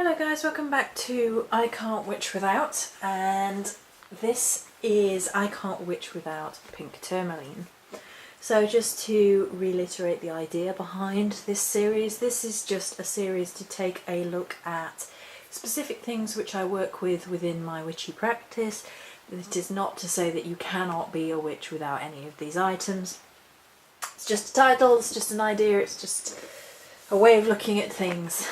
Hello guys, welcome back to I Can't Witch Without, and this is I Can't Witch Without Pink Tourmaline. So just to reiterate the idea behind this series, this is just a series to take a look at specific things which I work with within my witchy practice. It is not to say that you cannot be a witch without any of these items. It's just a title, it's just an idea, it's just a way of looking at things.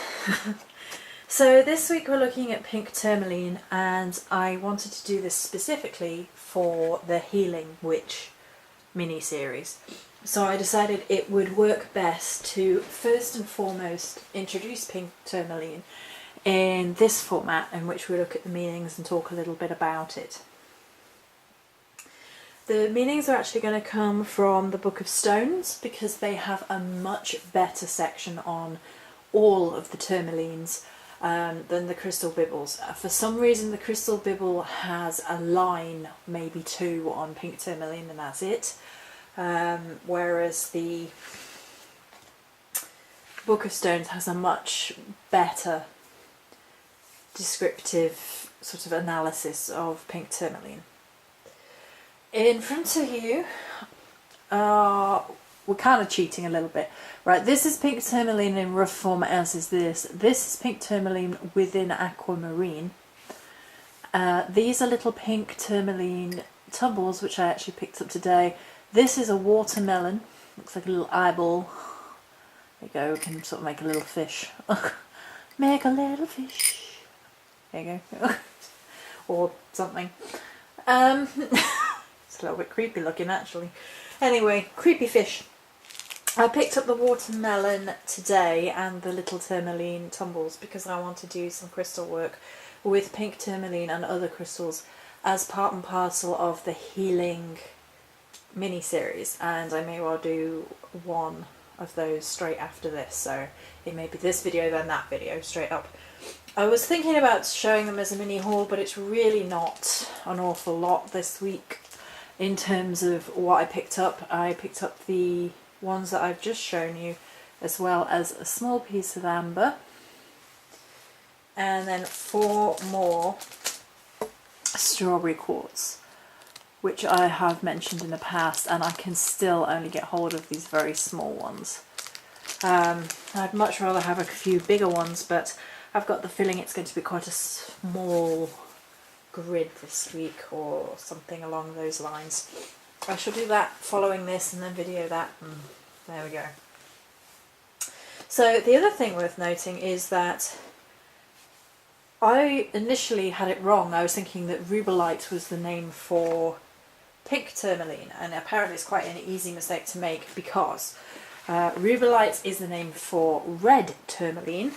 So this week we're looking at Pink Tourmaline, and I wanted to do this specifically for the Healing Witch mini-series. So I decided it would work best to first and foremost introduce Pink Tourmaline in this format in which we look at the meanings and talk a little bit about it. The meanings are actually going to come from the Book of Stones because they have a much better section on all of the tourmalines than the Crystal Bibbles. For some reason the Crystal Bibble has a line, maybe two, on Pink Tourmaline and that's it. Whereas the Book of Stones has a much better descriptive sort of analysis of Pink Tourmaline. In front of you, we're kind of cheating a little bit. Right, this is Pink Tourmaline in rough form, as is this. This is Pink Tourmaline within Aquamarine. These are little Pink Tourmaline tumbles, which I actually picked up today. This is a watermelon. Looks like a little eyeball. There you go, we can sort of make a little fish. Make a little fish. There you go. Or something. It's a little bit creepy looking actually. Anyway, creepy fish. I picked up the watermelon today and the little tourmaline tumbles because I want to do some crystal work with Pink Tourmaline and other crystals as part and parcel of the healing mini-series, and I may well do one of those straight after this, so it may be this video then that video straight up. I was thinking about showing them as a mini haul, but it's really not an awful lot this week in terms of what I picked up. I picked up the ones that I've just shown you, as well as a small piece of amber, and then 4 more strawberry quartz, which I have mentioned in the past, and I can still only get hold of these very small ones. I'd much rather have a few bigger ones, but I've got the feeling it's going to be quite a small grid this week or something along those lines. I shall do that following this and then video that, and there we go. So the other thing worth noting is that I initially had it wrong. I was thinking that rubellite was the name for Pink Tourmaline, and apparently it's quite an easy mistake to make because rubellite is the name for red tourmaline.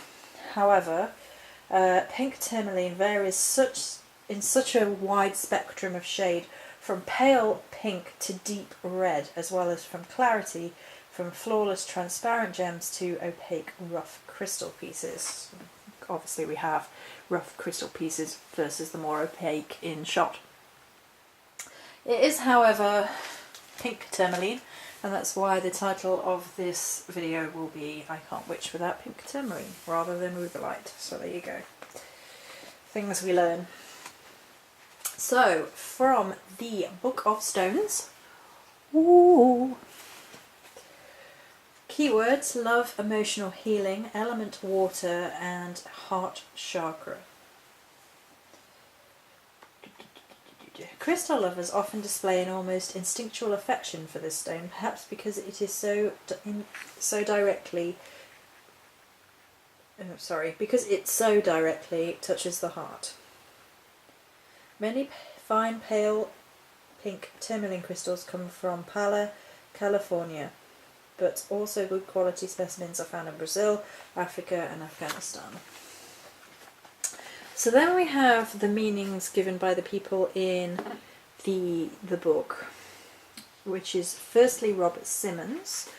However, Pink Tourmaline varies in such a wide spectrum of shade, from pale pink to deep red, as well as from clarity, from flawless transparent gems to opaque rough crystal pieces. Obviously we have rough crystal pieces versus the more opaque in shot. It is, however, Pink Tourmaline, and that's why the title of this video will be I Can't Witch Without Pink Tourmaline, rather than rubellite. So there you go. Things we learn. So, from the Book of Stones, ooh. Keywords: love, emotional healing, element water, and heart chakra. Crystal lovers often display an almost instinctual affection for this stone, perhaps because it is because it so directly touches the heart. Many fine pale pink tourmaline crystals come from Pala, California, but also good quality specimens are found in Brazil, Africa and Afghanistan. So then we have the meanings given by the people in the book, which is firstly Robert Simmons.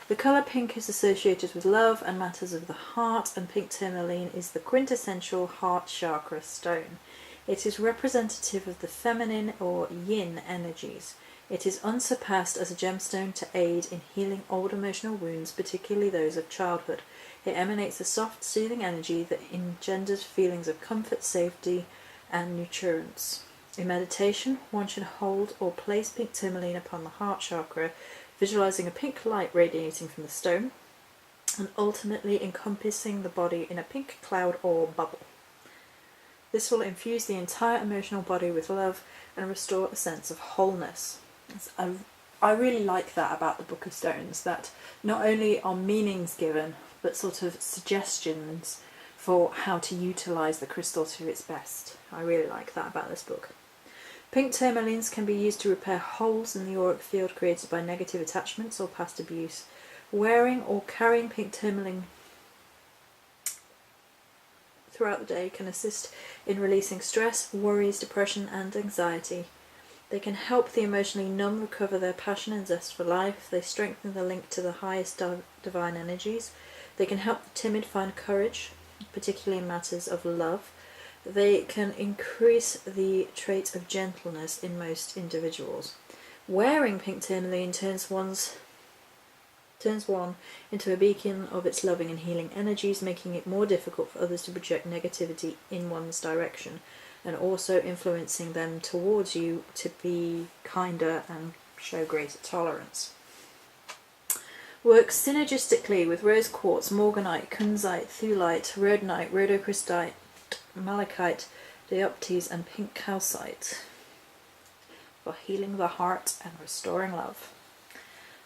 The colour pink is associated with love and matters of the heart, and Pink Tourmaline is the quintessential heart chakra stone. It is representative of the feminine or yin energies. It is unsurpassed as a gemstone to aid in healing old emotional wounds, particularly those of childhood. It emanates a soft, soothing energy that engenders feelings of comfort, safety, and nurturance. In meditation, one should hold or place pink tourmaline upon the heart chakra, visualizing a pink light radiating from the stone, and ultimately encompassing the body in a pink cloud or bubble. This will infuse the entire emotional body with love and restore a sense of wholeness. I really like that about the Book of Stones, that not only are meanings given, but sort of suggestions for how to utilise the crystal to its best. I really like that about this book. Pink tourmalines can be used to repair holes in the auric field created by negative attachments or past abuse. Wearing or carrying pink tourmaline throughout the day can assist in releasing stress, worries, depression, and anxiety. They can help the emotionally numb recover their passion and zest for life. They strengthen the link to the highest divine energies. They can help the timid find courage, particularly in matters of love. They can increase the trait of gentleness in most individuals. Wearing pink tourmaline turns one into a beacon of its loving and healing energies, making it more difficult for others to project negativity in one's direction, and also influencing them towards you to be kinder and show greater tolerance. Works synergistically with rose quartz, morganite, kunzite, thulite, rhodonite, rhodochrosite, malachite, dioptese, and pink calcite for healing the heart and restoring love.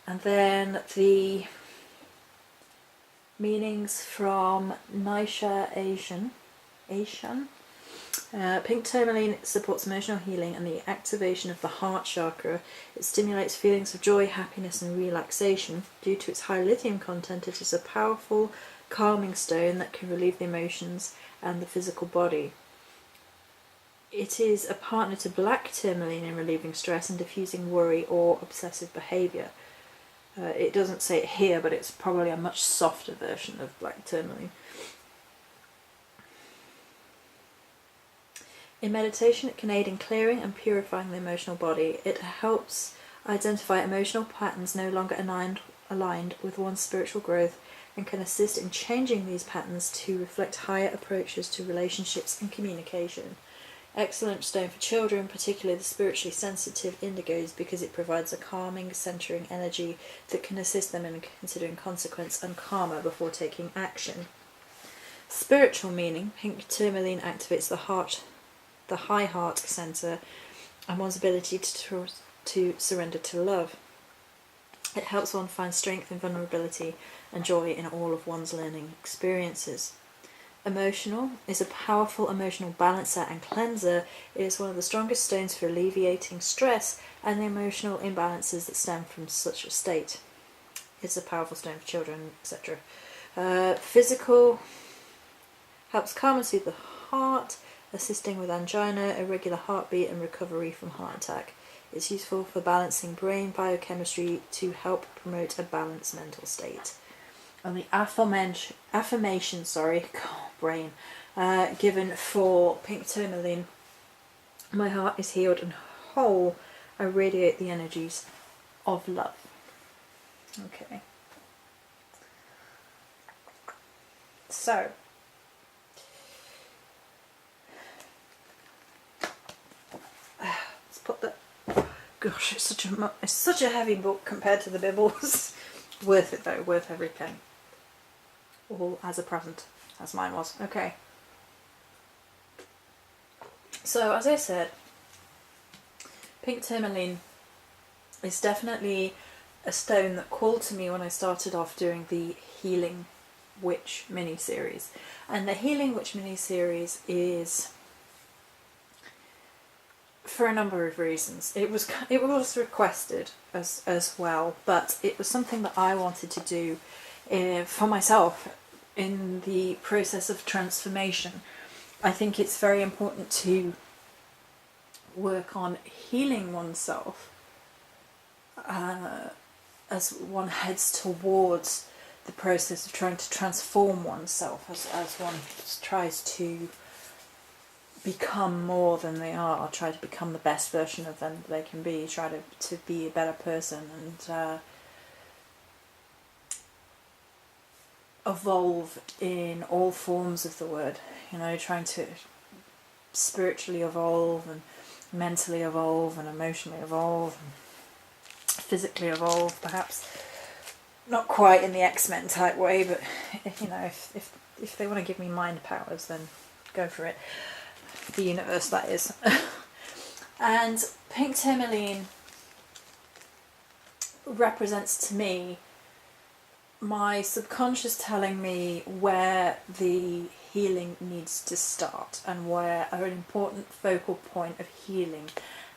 And then the meanings from Naisha Asian. Pink tourmaline supports emotional healing and the activation of the heart chakra. It stimulates feelings of joy, happiness, and relaxation. Due to its high lithium content, it is a powerful, calming stone that can relieve the emotions and the physical body. It is a partner to black tourmaline in relieving stress and diffusing worry or obsessive behaviour. It doesn't say it here, but it's probably a much softer version of black tourmaline. In meditation, it can aid in clearing and purifying the emotional body. It helps identify emotional patterns no longer aligned with one's spiritual growth, and can assist in changing these patterns to reflect higher approaches to relationships and communication. Excellent stone for children, particularly the spiritually sensitive indigos, because it provides a calming, centering energy that can assist them in considering consequence and karma before taking action. Spiritual meaning: pink tourmaline activates the high heart center, and one's ability to surrender to love. It helps one find strength in vulnerability and joy in all of one's learning experiences. Emotional is a powerful emotional balancer and cleanser. It is one of the strongest stones for alleviating stress and the emotional imbalances that stem from such a state. It's a powerful stone for children, etc. Physical helps calm and soothe the heart, assisting with angina, irregular heartbeat, and recovery from heart attack. It's useful for balancing brain biochemistry to help promote a balanced mental state. And the affirmation, given for pink tourmaline: my heart is healed and whole. I radiate the energies of love. Okay. So, let's put the. Gosh, it's such a heavy book compared to the Bibles. Worth it though, worth every penny. All as a present, as mine was. Okay. So, as I said, pink tourmaline is definitely a stone that called to me when I started off doing the Healing Witch mini-series. And the Healing Witch mini-series is for a number of reasons. It was requested as well, but it was something that I wanted to do for myself in the process of transformation. I think it's very important to work on healing oneself as one heads towards the process of trying to transform oneself, as one tries to become more than they are, try to become the best version of them they can be, try to be a better person. And evolve in all forms of the word, you know, trying to spiritually evolve and mentally evolve and emotionally evolve and physically evolve, perhaps not quite in the X-Men type way, but you know, if they want to give me mind powers, then go for it. The universe, that is. And pink tourmaline represents to me my subconscious telling me where the healing needs to start and where an important focal point of healing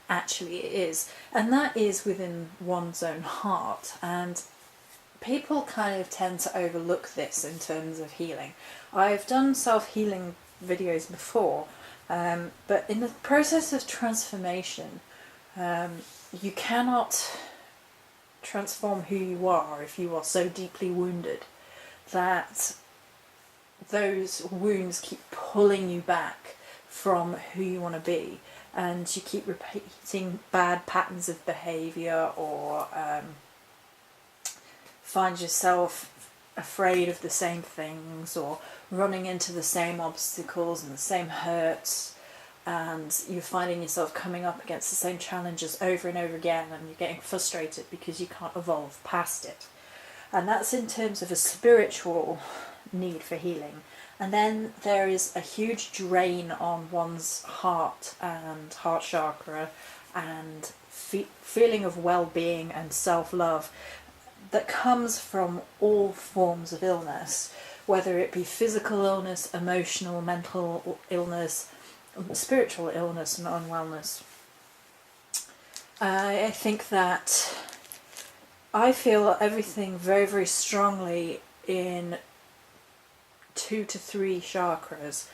actually is, and that is within one's own heart. And people kind of tend to overlook this in terms of healing. I've done self-healing videos before, but in the process of transformation, you cannot transform who you are if you are so deeply wounded that those wounds keep pulling you back from who you want to be, and you keep repeating bad patterns of behaviour, or find yourself afraid of the same things, or running into the same obstacles and the same hurts, and you're finding yourself coming up against the same challenges over and over again, and you're getting frustrated because you can't evolve past it. And that's in terms of a spiritual need for healing. And then there is a huge drain on one's heart and heart chakra and feeling of well-being and self-love that comes from all forms of illness, whether it be physical illness, emotional, mental illness, spiritual illness and unwellness. I think that I feel everything very, very strongly in 2 to 3 chakras,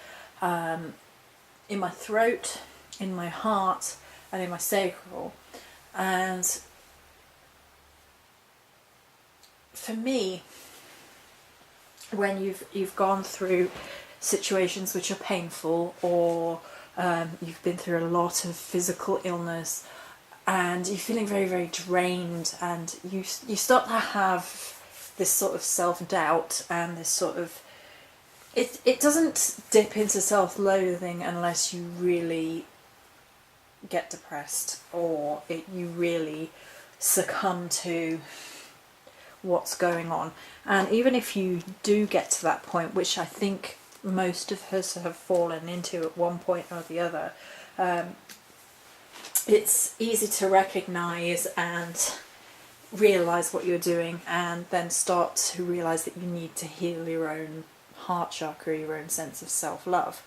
in my throat, in my heart, and in my sacral. And for me, when you've gone through situations which are painful, or you've been through a lot of physical illness, and you're feeling very, very drained, and you start to have this sort of self-doubt and this sort of... It doesn't dip into self-loathing unless you really get depressed, or you really succumb to what's going on. And even if you do get to that point, which I think most of us have fallen into at one point or the other, it's easy to recognise and realise what you're doing, and then start to realise that you need to heal your own heart chakra, your own sense of self-love.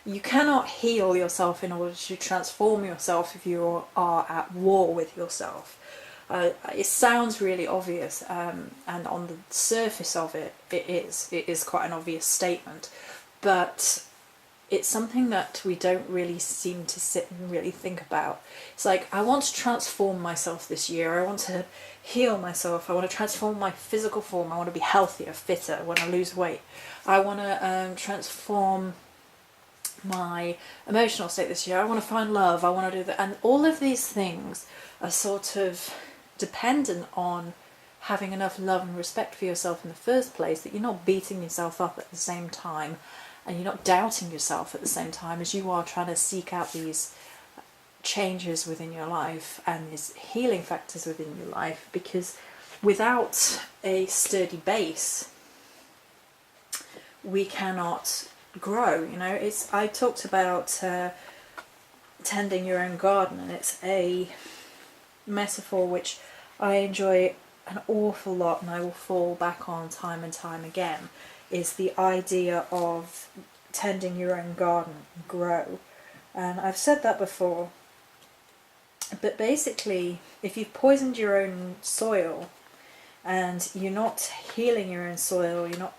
You cannot heal yourself in order to transform yourself if you are at war with yourself. It sounds really obvious, and on the surface of it, it is quite an obvious statement, but it's something that we don't really seem to sit and really think about. It's like, I want to transform myself this year, I want to heal myself, I want to transform my physical form, I want to be healthier, fitter, I want to lose weight, I want to transform my emotional state this year, I want to find love, I want to do that. And all of these things are sort of dependent on having enough love and respect for yourself in the first place, that you're not beating yourself up at the same time, and you're not doubting yourself at the same time as you are trying to seek out these changes within your life and these healing factors within your life. Because without a sturdy base, we cannot grow. You know, I talked about tending your own garden, and it's a metaphor which I enjoy an awful lot, and I will fall back on time and time again, is the idea of tending your own garden and grow. And I've said that before, but basically, if you've poisoned your own soil and you're not healing your own soil, you're not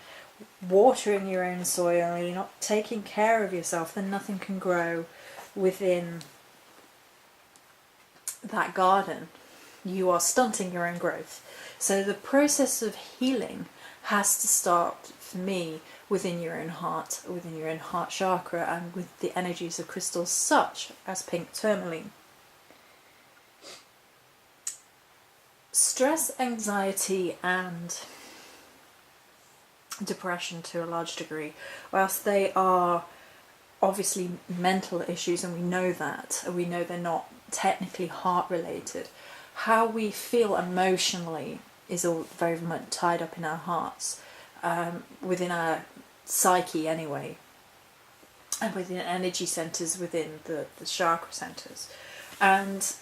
watering your own soil, you're not taking care of yourself, then nothing can grow within that garden. You are stunting your own growth. So the process of healing has to start, for me, within your own heart, within your own heart chakra, and with the energies of crystals such as pink tourmaline. stress, anxiety and depression to a large degree, whilst they are obviously mental issues and we know they're not technically heart related, how we feel emotionally is all very much tied up in our hearts, within our psyche anyway, and within energy centres, within the chakra centres. And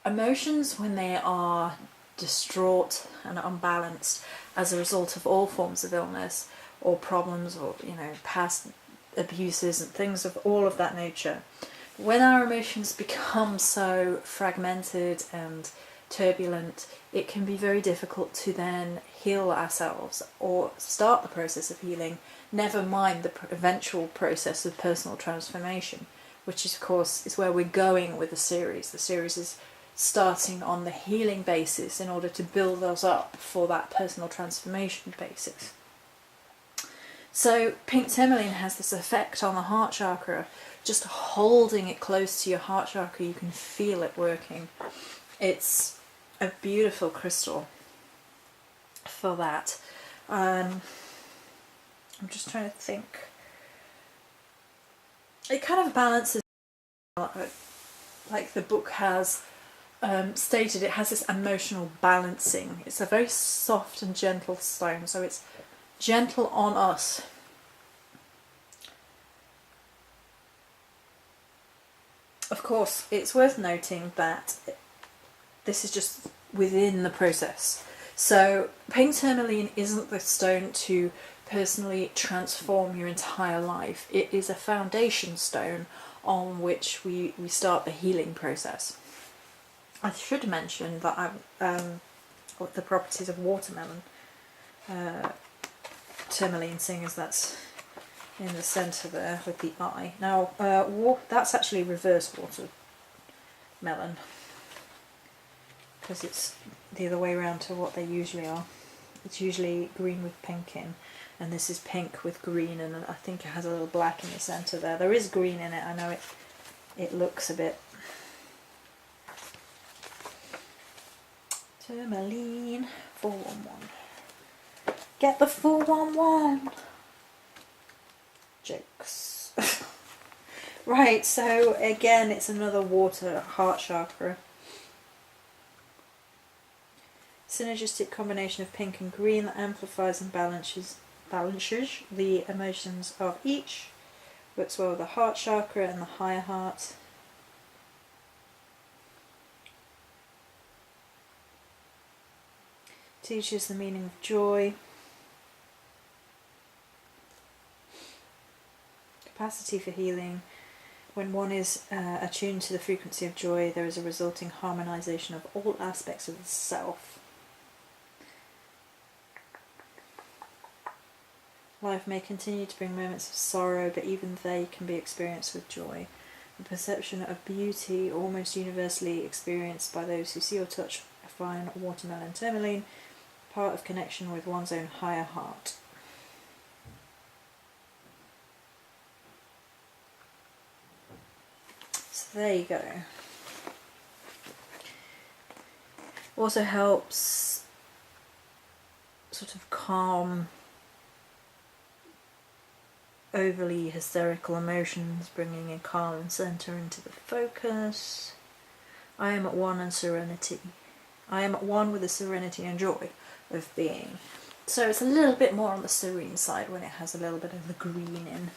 emotions, when they are distraught and unbalanced as a result of all forms of illness or problems, or past abuses and things of all of that nature, when our emotions become so fragmented and turbulent, it can be very difficult to then heal ourselves or start the process of healing, never mind the eventual process of personal transformation, which is, of course, is where we're going with the series. The series is starting on the healing basis in order to build us up for that personal transformation basis. So pink tourmaline has this effect on the heart chakra. Just holding it close to your heart chakra, you can feel it working. It's a beautiful crystal for that. I'm just trying to think. It kind of balances, like the book has stated, it has this emotional balancing. It's a very soft and gentle stone, so it's gentle on us. Of course, it's worth noting that this is just within the process. So pink tourmaline isn't the stone to personally transform your entire life. It is a foundation stone on which we start the healing process. I should mention that the properties of watermelon tourmaline, seeing as that's in the centre there with the eye. Now, that's actually reverse watermelon, because it's the other way around to what they usually are. It's usually green with pink in, and this is pink with green, and I think it has a little black in the centre there. There is green in it. I know it looks a bit. Tourmaline 411. Get the 411. Jokes. Right, so again, it's another water heart chakra. Synergistic combination of pink and green that amplifies and balances the emotions of each. Works well with the heart chakra and the higher heart. Teaches the meaning of joy. Capacity for healing. When one is attuned to the frequency of joy, there is a resulting harmonization of all aspects of the self. Life may continue to bring moments of sorrow, but even they can be experienced with joy. The perception of beauty, almost universally experienced by those who see or touch a fine watermelon tourmaline, part of connection with one's own higher heart. So there you go. Also helps sort of calm overly hysterical emotions, bringing a calm and centre into the focus. I am at one in serenity. I am at one with the serenity and joy of being. So it's a little bit more on the serene side when it has a little bit of the green in.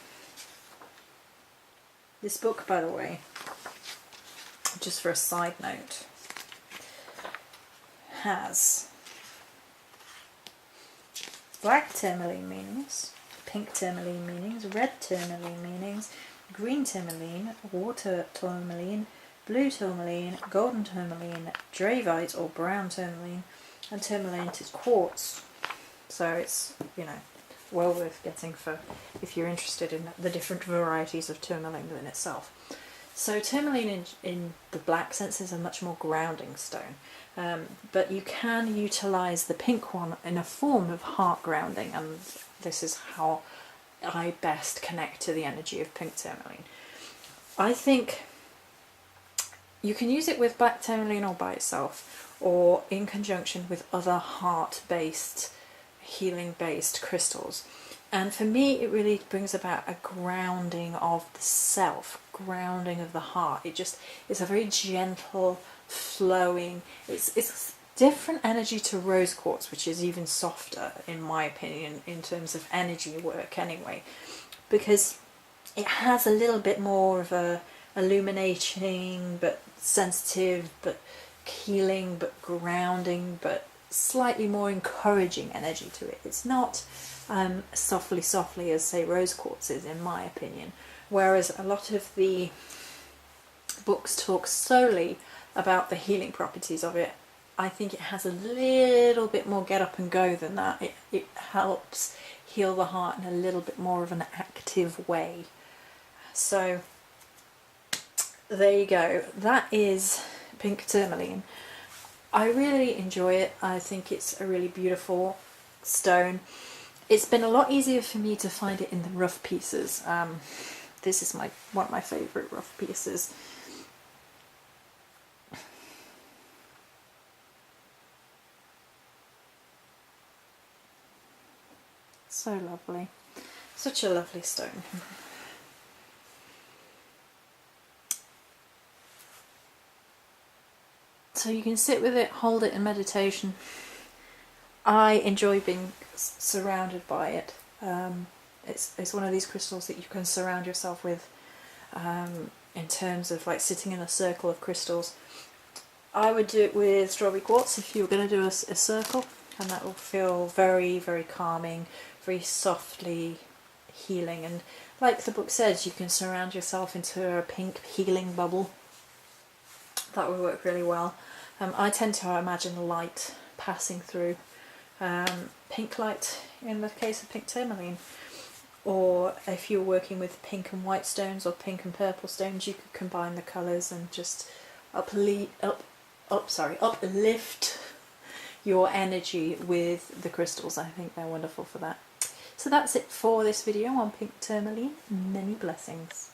This book, by the way, just for a side note, has black tourmaline meanings, pink tourmaline meanings, red tourmaline meanings, green tourmaline, water tourmaline, blue tourmaline, golden tourmaline, dravite or brown tourmaline, and tourmaline is quartz. So it's, well worth getting for if you're interested in the different varieties of tourmaline in itself. So tourmaline in the black sense is a much more grounding stone, but you can utilise the pink one in a form of heart grounding, and this is how I best connect to the energy of pink tourmaline. I think you can use it with black tourmaline or by itself, or in conjunction with other heart-based, healing-based crystals. And for me, it really brings about a grounding of the self, grounding of the heart. It's a very gentle, flowing, it's different energy to rose quartz, which is even softer, in my opinion, in terms of energy work anyway, because it has a little bit more of a illuminating, but sensitive, but healing, but grounding, but slightly more encouraging energy to it. It's not softly as, say, rose quartz is, in my opinion, whereas a lot of the books talk solely about the healing properties of it. I think it has a little bit more get up and go than that. It helps heal the heart in a little bit more of an active way. So there you go. That is pink tourmaline. I really enjoy it. I think it's a really beautiful stone. It's been a lot easier for me to find it in the rough pieces. This is one of my favourite rough pieces. So lovely. Such a lovely stone. So you can sit with it, hold it in meditation. I enjoy being surrounded by it. It's one of these crystals that you can surround yourself with, in terms of like sitting in a circle of crystals. I would do it with strawberry quartz if you were going to do a circle, and that will feel very, very calming, very softly healing. And like the book says, you can surround yourself into a pink healing bubble. That would work really well. I tend to imagine light passing through, pink light in the case of pink tourmaline, or if you're working with pink and white stones or pink and purple stones, you could combine the colours and just uplift your energy with the crystals. I think they're wonderful for that. So that's it for this video on pink tourmaline. Many blessings.